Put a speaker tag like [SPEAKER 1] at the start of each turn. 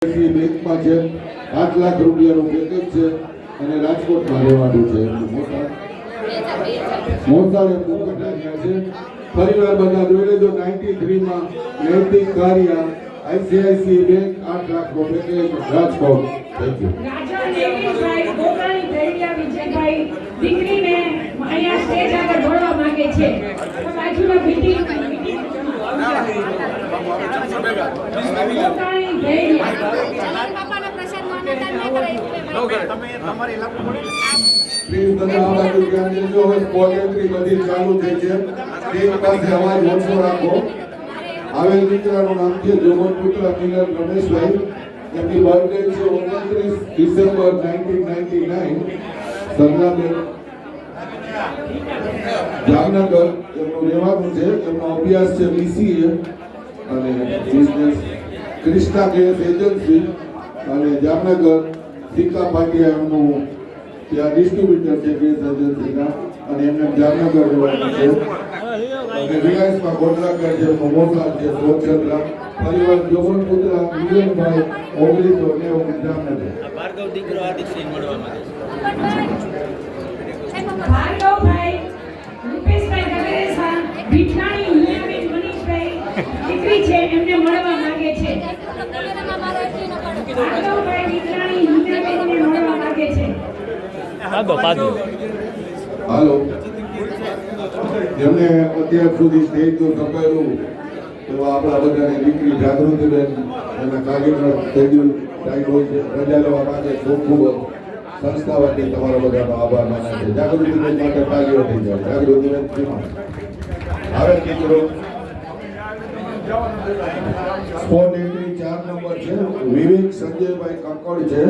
[SPEAKER 1] બેંકમાં છે 8 લાખ રૂપિયાનું પેકેજ છે અને રાજકોટમાં રહેવાનું છે મોસાળે મુકટાયા છે પરિવાર બધા જોઈ લેજો 93 માં નૈતિક કાર્ય આઈસીઆઈસી બેંક 8 લાખનો પેકેજ રાજકોટ થેન્ક યુ
[SPEAKER 2] રાજા નેવીભાઈ ગોકાણી ભેડિયા વિજયભાઈ દીકરીને અહીંયા સ્ટેજ આગળ બોલવા માંગે છે બાજુના મીટિંગ ગોકાણી ભેડિયા
[SPEAKER 3] બાપાના પ્રસાદ માનતા ન કરે તમે તમારી લાગુ પડે
[SPEAKER 1] પ્લીઝ બધા આ બાજુ ધ્યાન દેજો હવે સ્પોટ એન્ટ્રી બધી ચાલુ થઈ છે સ્ટેજ પાસે અવાજ ઓછો રાખો આવેલ દીકરાનું નામ છે જોગન પુત્ર મિલન રમેશભાઈ એમની બર્થડે છે 29 ડિસેમ્બર 1999 સરનાબેન જામનગર એમનું રહેવાનું છે એમનો અભ્યાસ છે બીસીએ અને બિઝનેસ ક્રિષ્ના ગેસ એજન્સી અને જામનગર સિક્કા પાટિયા એમનું ત્યાં ડિસ્ટ્રીબ્યુટર છે ગેસ એજન્સીના અને એમને જામનગર રહેવાનું છે અને રિલાયન્સમાં કોન્ટ્રાક્ટર છે મોટા છે સોચંદ્રા પરિવાર જોગન પુત્ર મિલનભાઈ 1990 જામનગર
[SPEAKER 4] ભાર્ગવ દીકરો આદિત્ય મળવા માંગે છે
[SPEAKER 2] ભાર્ગવભાઈ રૂપેશભાઈ ગગરેસા ભીઠાણી હિયાબેન મનીષભાઈ દીકરી છે એમને મળવા માંગે છે ભાર્ગવભાઈ ભીઠાણી હિયાબેનને મળવા માંગે છે
[SPEAKER 4] પાદો
[SPEAKER 1] હાલો જેમને અત્યાર સુધી સ્ટેજનું સંભાળ્યું એવા આપણા બધાને દીકરી જાગૃતિબેન એના કાર્યક્રમ શેડ્યુલ ટાઈટ હોય છે રજા લેવા માટે ખૂબ ખૂબ સંસ્થા વતી તમારા બધાનો આભાર માને છે જાગૃતિબેન માટે તાલીઓ થઈ જાય જાગૃતિબેન શ્રીમાં હવે મિત્રો સ્પોટ એન્ટ્રી 4 નંબર છે વિવેક સંજયભાઈ કંકડ છે